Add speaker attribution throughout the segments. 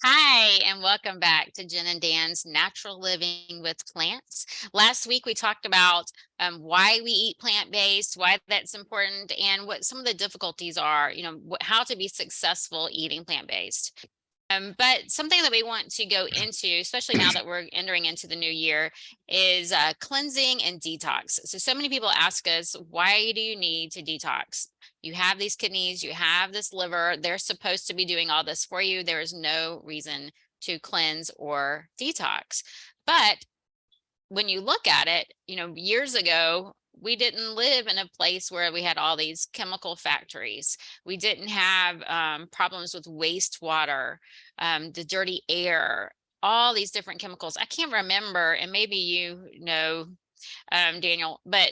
Speaker 1: Hi, and welcome back to Jen and Dan's Natural Living with Plants. Last week, we talked about why we eat plant-based, why that's important, and what some of the difficulties are, how to be successful eating plant-based. But something that we want to go into, especially now that we're entering into the new year, is cleansing and detox. So many people ask us, why do you need to detox? You have these kidneys, you have this liver, they're supposed to be doing all this for you. There is no reason to cleanse or detox. But when you look at it, years ago, we didn't live in a place where we had all these chemical factories. We didn't have problems with wastewater, the dirty air, all these different chemicals. I can't remember, and maybe Daniel, but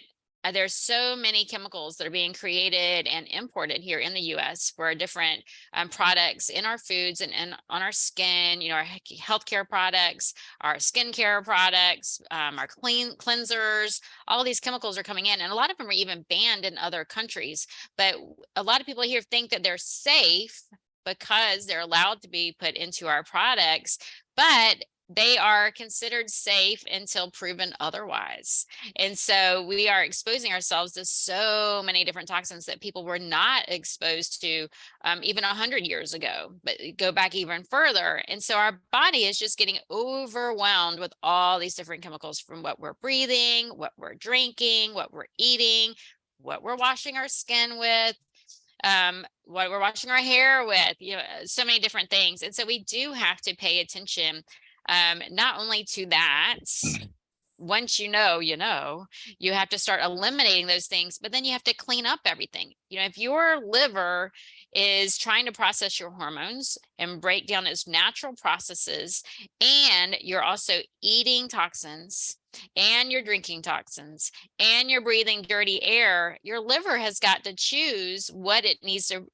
Speaker 1: there's so many chemicals that are being created and imported here in the US for different products in our foods and on our skin, our healthcare products, our skincare products, our cleansers. All these chemicals are coming in, and a lot of them are even banned in other countries. But a lot of people here think that they're safe because they're allowed to be put into our products, but they are considered safe until proven otherwise. And so we are exposing ourselves to so many different toxins that people were not exposed to even 100 years ago, but go back even further. And so our body is just getting overwhelmed with all these different chemicals from what we're breathing, what we're drinking, what we're eating, what we're washing our skin with, what we're washing our hair with, so many different things. And so we do have to pay attention, not only to that. Once you have to start eliminating those things, but then you have to clean up everything. If your liver is trying to process your hormones and break down those natural processes, and you're also eating toxins, and you're drinking toxins, and you're breathing dirty air, your liver has got to choose what it needs to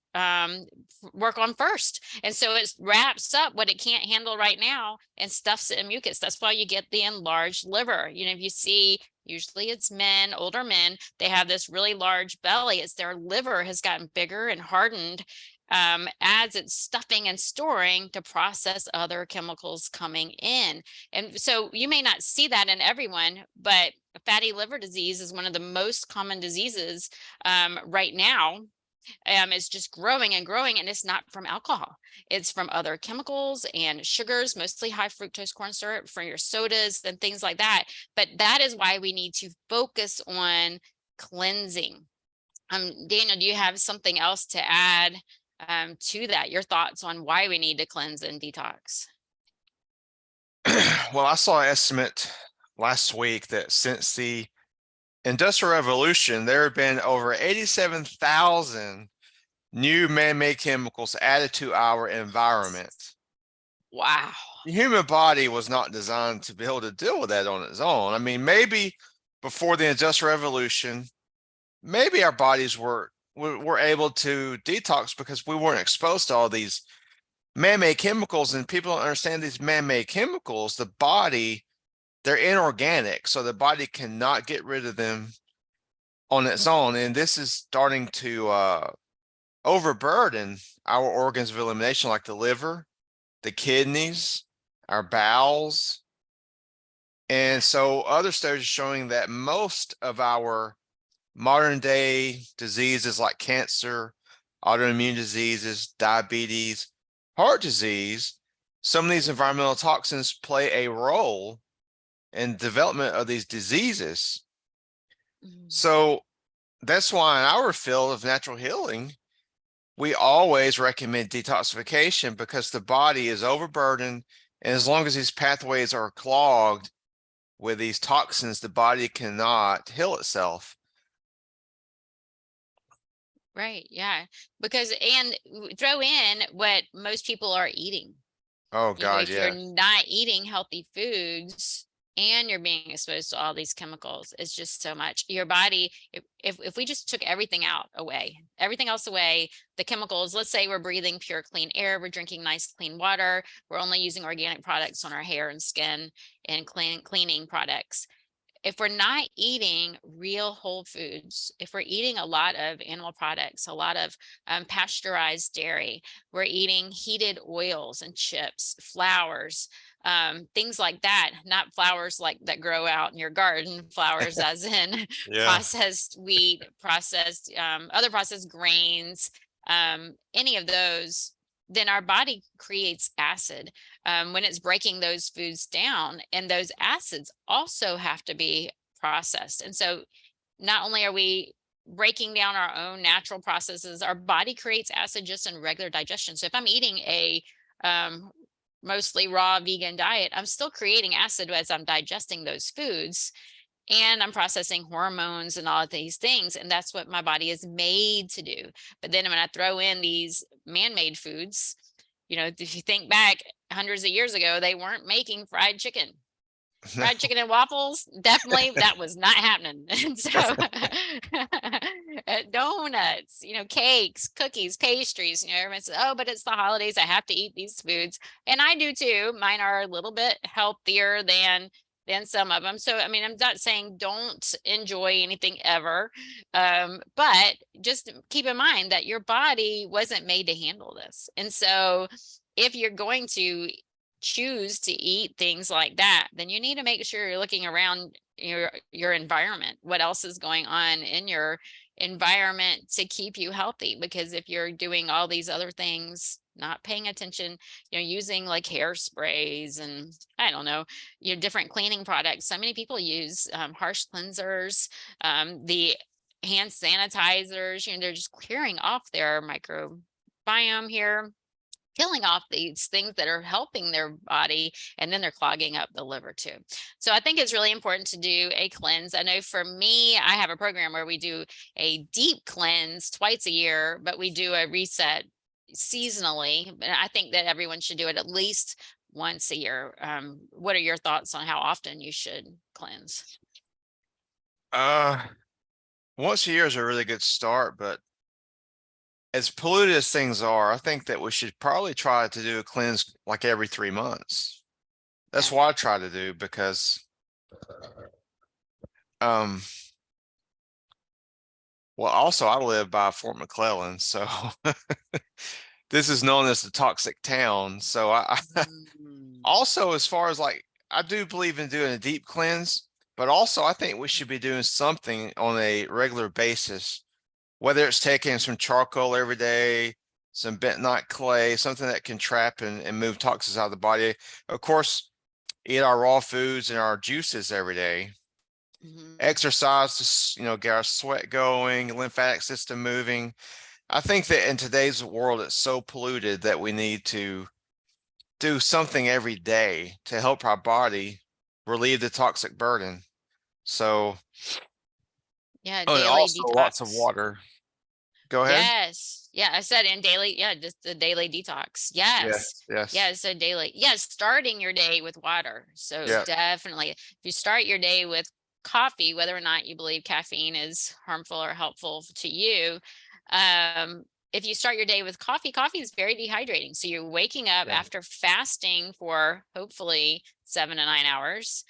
Speaker 1: work on first. And so it wraps up what it can't handle right now and stuffs it in mucus. That's why you get the enlarged liver. If you see, usually it's men, older men, they have this really large belly. It's their liver has gotten bigger and hardened as it's stuffing and storing to process other chemicals coming in. And so you may not see that in everyone, but fatty liver disease is one of the most common diseases right now. It's just growing and growing, and it's not from alcohol. It's from other chemicals and sugars, mostly high fructose corn syrup for your sodas and things like that. But that is why we need to focus on cleansing. Daniel, do you have something else to add to that? Your thoughts on why we need to cleanse and detox?
Speaker 2: Well, I saw an estimate last week that since the Industrial Revolution, there have been over 87,000 new man-made chemicals added to our environment.
Speaker 1: Wow.
Speaker 2: The human body was not designed to be able to deal with that on its own. I mean, maybe before the Industrial Revolution, maybe our bodies were able to detox because we weren't exposed to all these man-made chemicals, and people don't understand these man-made chemicals. The body, they're inorganic, so the body cannot get rid of them on its own, and this is starting to overburden our organs of elimination, like the liver, the kidneys, our bowels. And so other studies are showing that most of our modern day diseases like cancer, autoimmune diseases, diabetes, heart disease, some of these environmental toxins play a role in development of these diseases. So that's why in our field of natural healing, we always recommend detoxification, because the body is overburdened. And as long as these pathways are clogged with these toxins, the body cannot heal itself.
Speaker 1: Right. Yeah. And throw in what most people are eating.
Speaker 2: Oh God,
Speaker 1: If you're
Speaker 2: yeah.
Speaker 1: not eating healthy foods and you're being exposed to all these chemicals, it's just so much. Your body, if we just took everything else away, the chemicals, let's say we're breathing pure, clean air, we're drinking nice, clean water, we're only using organic products on our hair and skin and cleaning products. if we're not eating real whole foods, if we're eating a lot of animal products, a lot of pasteurized dairy, we're eating heated oils and chips, flours, things like that, not flowers like that grow out in your garden, flowers as in
Speaker 2: Yeah.
Speaker 1: processed wheat, processed, other processed grains, any of those, then our body creates acid when it's breaking those foods down, and those acids also have to be processed. And so not only are we breaking down our own natural processes, our body creates acid just in regular digestion. So if I'm eating a mostly raw vegan diet, I'm still creating acid as I'm digesting those foods, and I'm processing hormones and all of these things. And that's what my body is made to do. But then when I throw in these man-made foods, if you think back hundreds of years ago, they weren't making fried chicken and waffles. Definitely that was not happening. And so donuts, cakes, cookies, pastries, everyone says, oh, but it's the holidays, I have to eat these foods. And I do too. Mine are a little bit healthier than some of them. So, I mean, I'm not saying don't enjoy anything ever. But just keep in mind that your body wasn't made to handle this. And so if you're going to choose to eat things like that, then you need to make sure you're looking around your environment. What else is going on in your environment to keep you healthy? Because if you're doing all these other things, not paying attention, using like hairsprays and I don't know, different cleaning products. So many people use harsh cleansers, the hand sanitizers, they're just clearing off their microbiome here, killing off these things that are helping their body, and then they're clogging up the liver too. So I think it's really important to do a cleanse. I know for me, I have a program where we do a deep cleanse twice a year, but we do a reset seasonally. And I think that everyone should do it at least once a year. What are your thoughts on how often you should cleanse?
Speaker 2: Once a year is a really good start, but as polluted as things are, I think that we should probably try to do a cleanse like every 3 months. That's
Speaker 1: Yeah.
Speaker 2: what I try to do because, um, well, also I live by Fort McClellan, so this is known as the toxic town. So
Speaker 1: Mm.
Speaker 2: also, as far as like, I do believe in doing a deep cleanse, but also I think we should be doing something on a regular basis, whether it's taking some charcoal every day, some bentonite clay, something that can trap and move toxins out of the body. Of course, eat our raw foods and our juices every day.
Speaker 1: Mhm.
Speaker 2: Exercise to, get our sweat going, lymphatic system moving. I think that in today's world, it's so polluted that we need to do something every day to help our body relieve the toxic burden. So,
Speaker 1: Yeah,
Speaker 2: oh, and
Speaker 1: daily
Speaker 2: also lots of
Speaker 1: detox.
Speaker 2: water. Go ahead.
Speaker 1: Yes. Yeah, I said in daily, yeah, just the daily detox. Yes.
Speaker 2: Yes, yes.
Speaker 1: Yeah, so daily. Yes, starting your day with water. So
Speaker 2: Yeah.
Speaker 1: definitely, if you start your day with coffee, whether or not you believe caffeine is harmful or helpful to you, if you start your day with coffee, coffee is very dehydrating. So you're waking up
Speaker 2: Yeah.
Speaker 1: after fasting for hopefully 7 to 9 hours.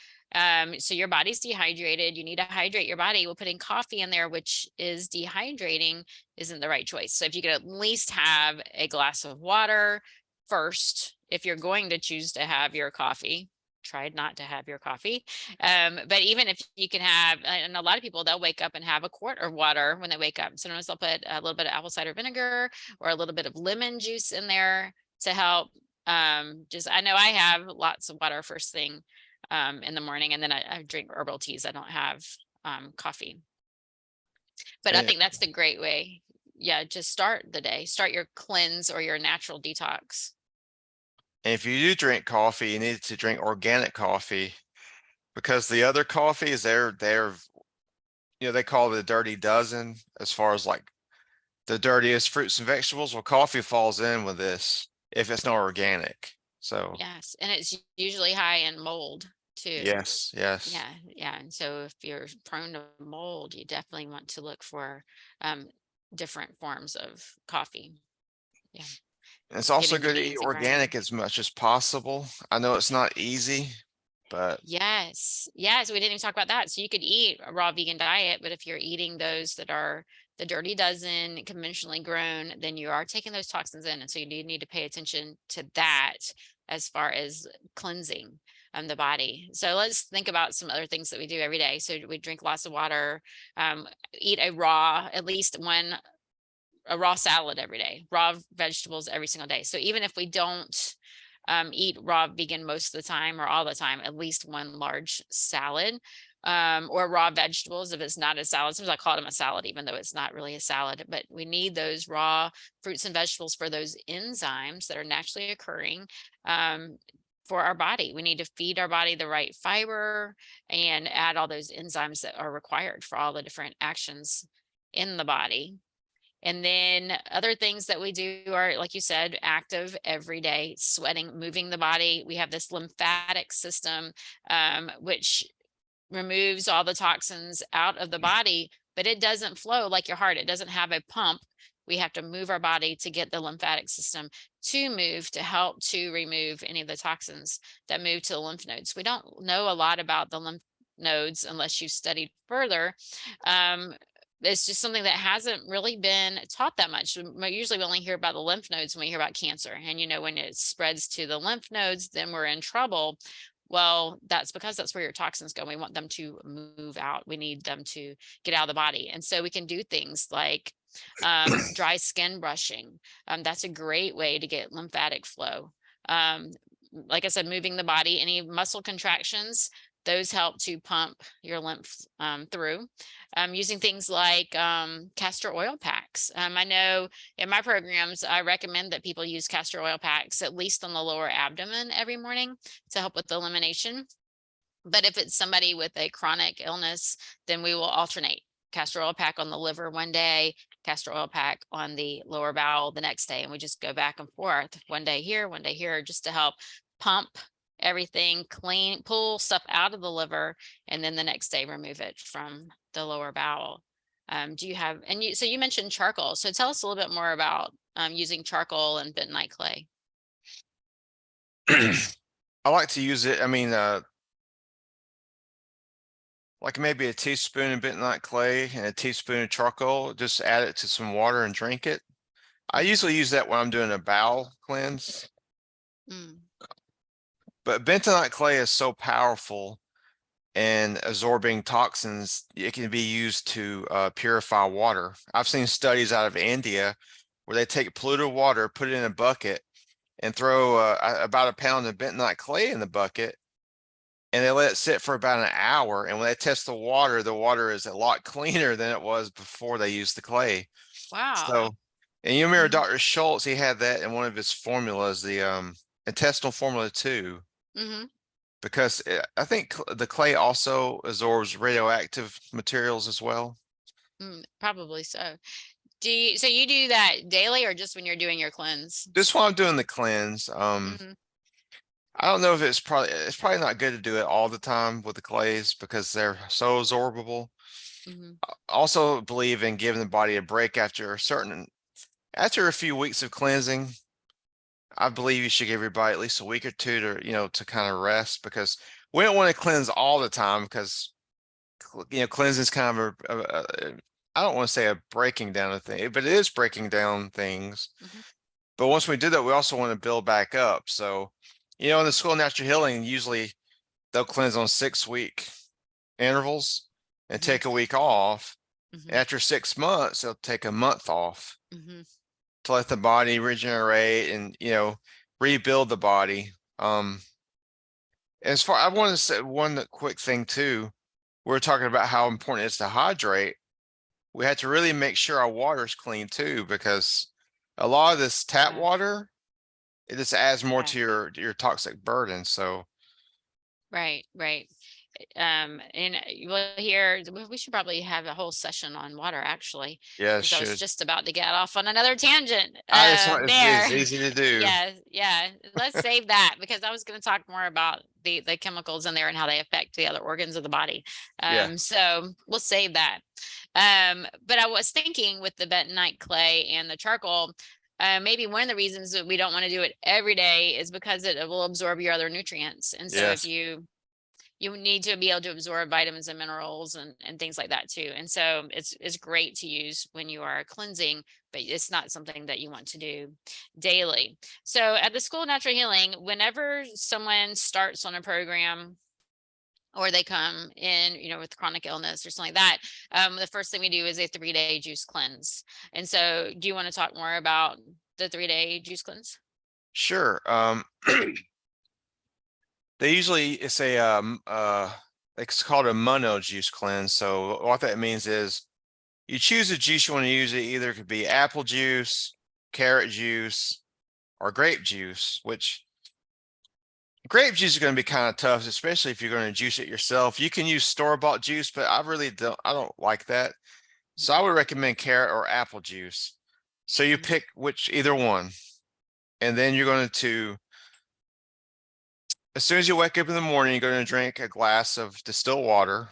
Speaker 1: So your body's dehydrated. You need to hydrate your body. Well, putting coffee in there, which is dehydrating, isn't the right choice. So if you could at least have a glass of water first, if you're going to choose to have your coffee, try not to have your coffee. But even if you can have, and a lot of people, they'll wake up and have a quart of water when they wake up. Sometimes they'll put a little bit of apple cider vinegar or a little bit of lemon juice in there to help. I know I have lots of water first thing in the morning, and then I drink herbal teas. I don't have coffee. But I
Speaker 2: And
Speaker 1: think that's the great way. Yeah, just start the day. Start your cleanse or your natural detox.
Speaker 2: if you do drink coffee, you need to drink organic coffee because the other coffees, they call it a dirty dozen as far as like the dirtiest fruits and vegetables. Well, coffee falls in with this if it's not organic. So
Speaker 1: Yes, and it's usually high in mold too.
Speaker 2: yes, yes.
Speaker 1: Yeah, and so if you're prone to mold, you definitely want to look for um, different forms of coffee. Yeah,
Speaker 2: And it's also
Speaker 1: getting the
Speaker 2: good to eat
Speaker 1: beans and grinding them.
Speaker 2: organic as much as possible. I know it's not easy, But
Speaker 1: Yes. Yes. We didn't even talk about that. So you could eat a raw vegan diet, but if you're eating those that are the dirty dozen, conventionally grown, then you are taking those toxins in. And so you do need to pay attention to that as far as cleansing the body. So let's think about some other things that we do every day. So we drink lots of water, eat at least a raw salad every day, raw vegetables every single day. So even if we don't eat raw vegan most of the time or all the time, at least one large salad, or raw vegetables if it's not a salad. Sometimes I call them a salad, even though it's not really a salad, but we need those raw fruits and vegetables for those enzymes that are naturally occurring for our body. We need to feed our body the right fiber and add all those enzymes that are required for all the different actions in the body. And then other things that we do are, like you said, active every day, sweating, moving the body. We have this lymphatic system, which removes all the toxins out of the body, but it doesn't flow like your heart. It doesn't have a pump. We have to move our body to get the lymphatic system to move to help to remove any of the toxins that move to the lymph nodes. We don't know a lot about the lymph nodes unless you've studied further. It's just something that hasn't really been taught that much. Usually we only hear about the lymph nodes when we hear about cancer. And when it spreads to the lymph nodes, then we're in trouble. Well, that's because that's where your toxins go. We want them to move out. We need them to get out of the body. And so we can do things like dry skin brushing. That's a great way to get lymphatic flow. Like I said, moving the body, any muscle contractions, those help to pump your lymph through. Using things like castor oil packs. I know in my programs, I recommend that people use castor oil packs at least on the lower abdomen every morning to help with elimination. But if it's somebody with a chronic illness, then we will alternate castor oil pack on the liver one day, castor oil pack on the lower bowel the next day. And we just go back and forth one day here, just to help pump everything clean, pull stuff out of the liver, and then the next day remove it from the lower bowel. Do you have, so you mentioned charcoal. So tell us a little bit more about using charcoal and bentonite clay.
Speaker 2: I like to use it. I mean, like maybe a teaspoon of bentonite clay and a teaspoon of charcoal, just add it to some water and drink it. I usually use that when I'm doing a bowel cleanse. But bentonite clay is so powerful in absorbing toxins, it can be used to purify water. I've seen studies out of India where they take polluted water, put it in a bucket, and throw about a pound of bentonite clay in the bucket, and they let it sit for about an hour. And when they test the water is a lot cleaner than it was before they used the clay.
Speaker 1: Wow.
Speaker 2: So, and you remember Dr. Schultz, he had that in one of his formulas, the intestinal formula 2. Because I think the clay also absorbs radioactive materials as well.
Speaker 1: Probably so. So you do that daily or just when you're doing your cleanse?
Speaker 2: Just while I'm doing the cleanse. I don't know if it's probably not good to do it all the time with the clays because they're so absorbable. I also believe in giving the body a break after a few weeks of cleansing. I believe you should give your body at least a week or two to kind of rest, because we don't want to cleanse all the time, because cleansing is kind of I don't want to say a breaking down of thing, but it is breaking down things. But once we do that, we also want to build back up. So, in the School of Natural Healing, usually they'll cleanse on 6-week intervals and take a week off. After 6 months, they'll take a month off to let the body regenerate and rebuild the body. As far, I want to say one quick thing too. We're talking about how important it is to hydrate. We have to really make sure our water is clean too, because a lot of this tap water, it just adds more to your toxic burden. So
Speaker 1: right. And we should probably have a whole session on water, actually,
Speaker 2: yeah, it
Speaker 1: because I was
Speaker 2: should.
Speaker 1: just about to get off on another tangent
Speaker 2: It's
Speaker 1: there.
Speaker 2: easy to do.
Speaker 1: Yeah, let's save that, because I was going to talk more about the chemicals in there and how they affect the other organs of the body.
Speaker 2: Yeah.
Speaker 1: So we'll save that. But I was thinking with the bentonite clay and the charcoal, maybe one of the reasons that we don't want to do it every day is because it will absorb your other nutrients. And so if
Speaker 2: Yes.
Speaker 1: you you need to be able to absorb vitamins and minerals and things like that too. And so it's great to use when you are cleansing, but it's not something that you want to do daily. So at the School of Natural Healing, whenever someone starts on a program or they come in, with chronic illness or something like that, the first thing we do is a 3-day juice cleanse. And so do you want to talk more about the 3-day juice cleanse?
Speaker 2: Sure. It's called a mono juice cleanse. So what that means is you choose a juice you want to use. It either could be apple juice, carrot juice, or grape juice, which grape juice is going to be kind of tough, especially if you're going to juice it yourself. You can use store-bought juice, but I don't like that. So I would recommend carrot or apple juice. So you pick either one. And then you're going to, as soon as you wake up in the morning, you're going to drink a glass of distilled water.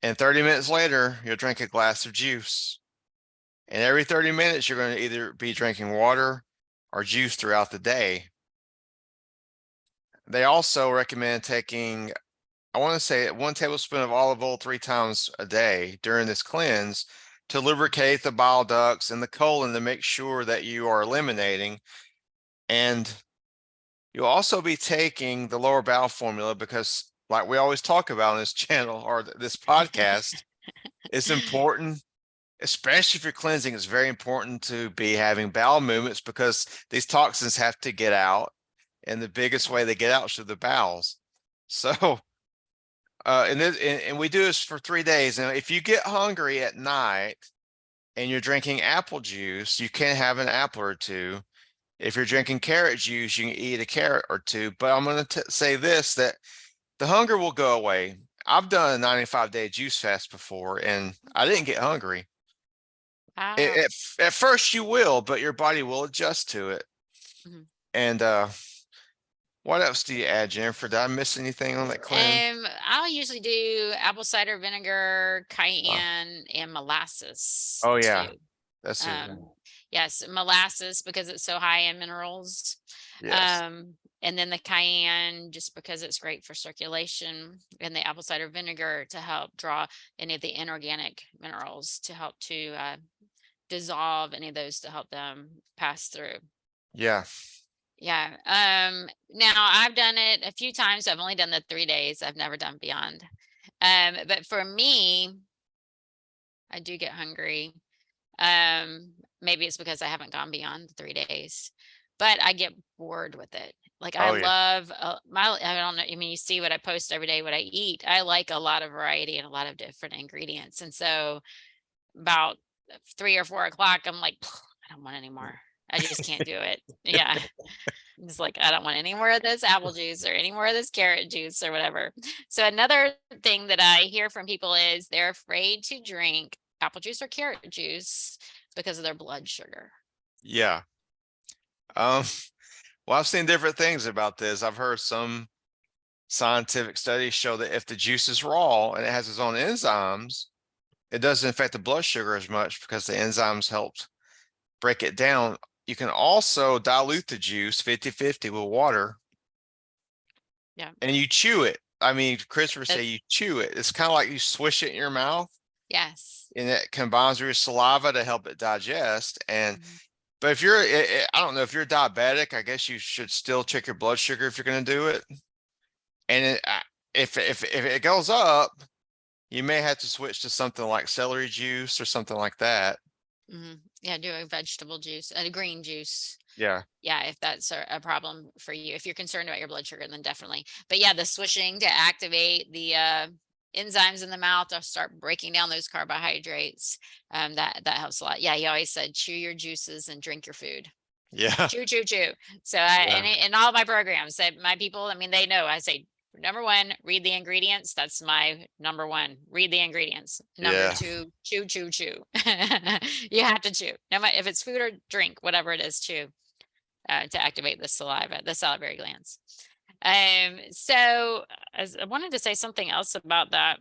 Speaker 2: And 30 minutes later, you'll drink a glass of juice. And every 30 minutes, you're going to either be drinking water or juice throughout the day. They also recommend taking, I want to say, 1 tablespoon of olive oil 3 times a day during this cleanse to lubricate the bile ducts and the colon to make sure that you are eliminating. And you'll also be taking the lower bowel formula because, like we always talk about on this channel or this podcast, it's important, especially if you're cleansing. It's very important to be having bowel movements because these toxins have to get out. And the biggest way they get out is through the bowels. So, and we do this for 3 days. And if you get hungry at night and you're drinking apple juice, you can have an apple or two. If you're drinking carrot juice, you can eat a carrot or two. But I'm going to say this, that the hunger will go away. I've done a 95-day juice fast before, and I didn't get hungry.
Speaker 1: Wow.
Speaker 2: At first you will, but your body will adjust to it.
Speaker 1: Mhm.
Speaker 2: And what else do you add, Jennifer? Did I miss anything on that cleanse?
Speaker 1: I'll usually do apple cider vinegar, cayenne, and molasses
Speaker 2: Oh yeah,
Speaker 1: too.
Speaker 2: that's it.
Speaker 1: Yes, molasses because it's so high in minerals.
Speaker 2: Yes.
Speaker 1: And then the cayenne just because it's great for circulation, and the apple cider vinegar to help draw any of the inorganic minerals to help to dissolve any of those to help them pass through.
Speaker 2: Yeah.
Speaker 1: Yeah. Now I've done it a few times. I've only done the 3 days. I've never done beyond. But for me, I do get hungry. Maybe it's because I haven't gone beyond the 3 days, but I get bored with it. Like I
Speaker 2: Oh yeah.
Speaker 1: love I don't know. I mean, you see what I post every day, what I eat. I like a lot of variety and a lot of different ingredients. And so about 3 or 4 o'clock, I'm like, I don't want any more. I just can't do it. Yeah. It's like, I don't want any more of this apple juice or any more of this carrot juice or whatever. So another thing that I hear from people is they're afraid to drink apple juice or carrot juice because of their blood sugar.
Speaker 2: Yeah. Well, I've seen different things about this. I've heard some scientific studies show that if the juice is raw and it has its own enzymes, it doesn't affect the blood sugar as much because the enzymes helped break it down. You can also dilute the juice 50-50 with water.
Speaker 1: Yeah.
Speaker 2: And you chew it. I mean, Christopher
Speaker 1: That,
Speaker 2: say you chew it. It's kind of like you swish it in your mouth
Speaker 1: yes.
Speaker 2: and it combines with your saliva to help it digest. And
Speaker 1: Mhm.
Speaker 2: but if you're, I don't know, if you're diabetic, I guess you should still check your blood sugar if you're going to do it. And if it goes up, you may have to switch to something like celery juice or something like that.
Speaker 1: Yeah, do a vegetable juice, a green juice.
Speaker 2: Yeah.
Speaker 1: Yeah, if that's a problem for you. If you're concerned about your blood sugar, then definitely. But yeah, the swishing to activate the enzymes in the mouth to start breaking down those carbohydrates. That helps a lot. Yeah, he always said chew your juices and drink your food.
Speaker 2: Yeah.
Speaker 1: Chew, chew, chew. So
Speaker 2: Yeah.
Speaker 1: in all my programs, that my people, I mean, they know. I say number one, read the ingredients. That's my number one. Read the ingredients. Number
Speaker 2: Yeah.
Speaker 1: two, chew, chew, chew. You have to chew. No matter if it's food or drink, whatever it is, chew to activate the saliva, the salivary glands. So I wanted to say something else about that,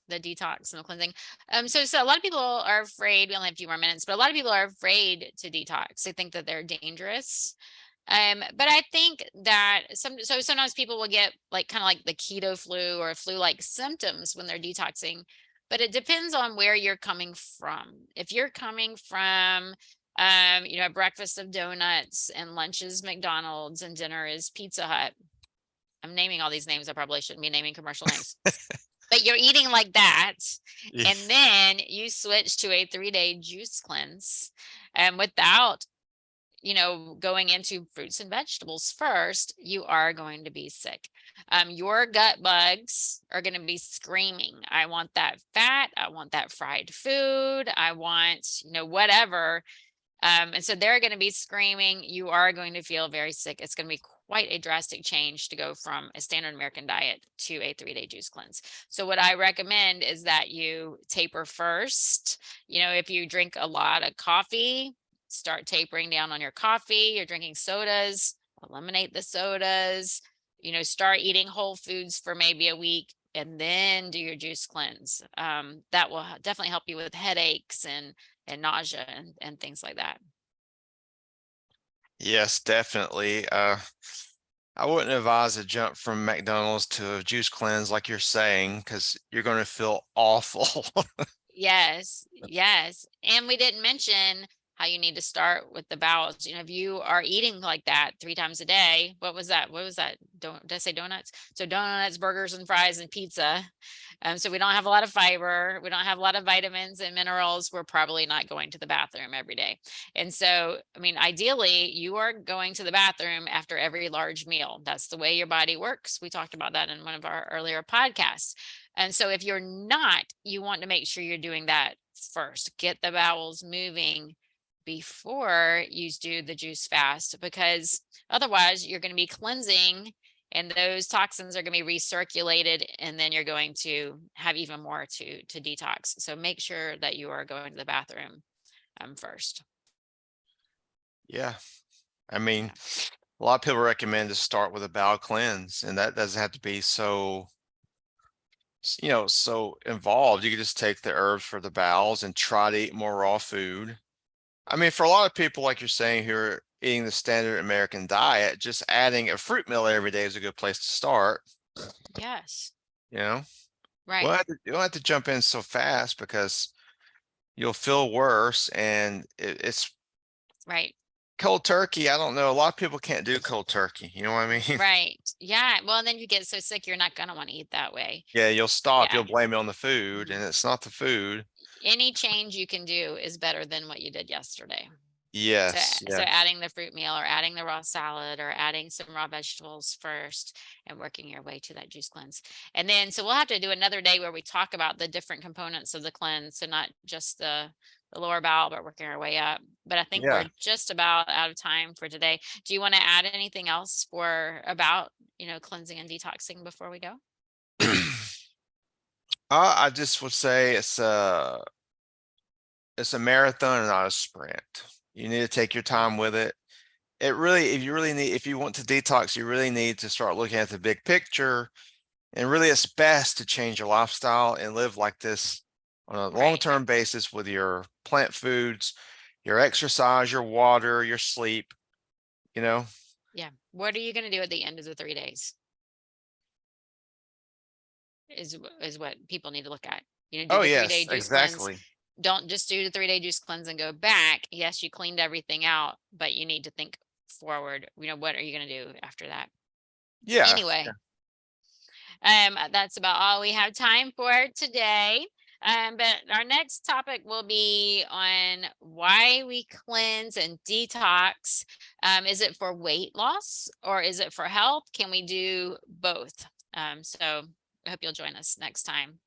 Speaker 1: the detox and the cleansing. So a lot of people are afraid. We only have a few more minutes, but a lot of people are afraid to detox. They think that they're dangerous. But I think that sometimes people will get like kind of like the keto flu or flu-like symptoms when they're detoxing, but it depends on where you're coming from. If you're coming from, a breakfast of donuts and lunch is McDonald's and dinner is Pizza Hut. I'm naming all these names. I probably shouldn't be naming commercial names. But you're eating like that,
Speaker 2: Yeah.
Speaker 1: and then you switch to a 3-day juice cleanse, and without going into fruits and vegetables first, you are going to be sick. Your gut bugs are going to be screaming, I want that fat, I want that fried food, I want, whatever. And so they're going to be screaming. You are going to feel very sick. It's going to be quite a drastic change to go from a standard American diet to a 3-day juice cleanse. So what I recommend is that you taper first. If you drink a lot of coffee, start tapering down on your coffee. You're drinking sodas, eliminate the sodas. Start eating whole foods for maybe a week and then do your juice cleanse. That will definitely help you with headaches and nausea and things like that.
Speaker 2: Yes, definitely. I wouldn't advise a jump from McDonald's to a juice cleanse like you're saying, because you're going to feel awful.
Speaker 1: Yes, yes. And we didn't mention how you need to start with the bowels. If you are eating like that 3 times a day, what was that? What was that? Did I say donuts? So donuts, burgers, and fries and pizza. So we don't have a lot of fiber. We don't have a lot of vitamins and minerals. We're probably not going to the bathroom every day. And so, ideally, you are going to the bathroom after every large meal. That's the way your body works. We talked about that in one of our earlier podcasts. And so if you're not, you want to make sure you're doing that first. Get the bowels moving before you do the juice fast, because otherwise you're going to be cleansing and those toxins are going to be recirculated, and then you're going to have even more to detox. So make sure that you are going to the bathroom first.
Speaker 2: Yeah. I mean,
Speaker 1: Yeah.
Speaker 2: a lot of people recommend to start with a bowel cleanse, and that doesn't have to be so involved. You can just take the herbs for the bowels and try to eat more raw food. I mean, for a lot of people, like you're saying, who are eating the standard American diet, just adding a fruit meal every day is a good place to start.
Speaker 1: Yes.
Speaker 2: You know,
Speaker 1: Right.
Speaker 2: you don't have to jump in so fast, because you'll feel worse, and it's
Speaker 1: Right.
Speaker 2: cold turkey. I don't know. A lot of people can't do cold turkey. You know what I mean?
Speaker 1: Right. Yeah. Well, and then you get so sick, you're not going to want to eat that way.
Speaker 2: Yeah, you'll stop.
Speaker 1: Yeah.
Speaker 2: You'll blame it on the food, and
Speaker 1: Mhm.
Speaker 2: it's not the food.
Speaker 1: Any change you can do is better than what you did yesterday. So,
Speaker 2: Yes.
Speaker 1: so
Speaker 2: Yeah.
Speaker 1: adding the fruit meal or adding the raw salad or adding some raw vegetables first and working your way to that juice cleanse. And then, so we'll have to do another day where we talk about the different components of the cleanse. So not just the lower bowel, but working our way up. But I think we're
Speaker 2: Yeah.
Speaker 1: just about out of time for today. Do you want to add anything else about cleansing and detoxing before we go?
Speaker 2: I just would say it's a marathon and not a sprint. You need to take your
Speaker 1: Yeah.
Speaker 2: time with it. If you want to detox, you really need to start looking at the big picture. And really, it's best to change your lifestyle and live like this on a
Speaker 1: Right.
Speaker 2: long-term basis with your plant foods, your exercise, your water, your sleep, you know?
Speaker 1: Yeah. What are you going to do at the end of the 3 days? Is what people need to look at. Do
Speaker 2: Oh,
Speaker 1: the
Speaker 2: yes,
Speaker 1: 3-day juice cleanse.
Speaker 2: exactly.
Speaker 1: Don't just do the 3-day juice cleanse and go back. Yes, you cleaned everything out, but you need to think forward. What are you going to do after that?
Speaker 2: Yeah.
Speaker 1: Anyway, that's about all we have time for today. But our next topic will be on why we cleanse and detox. Is it for weight loss or is it for health? Can we do both? So I hope you'll join us next time.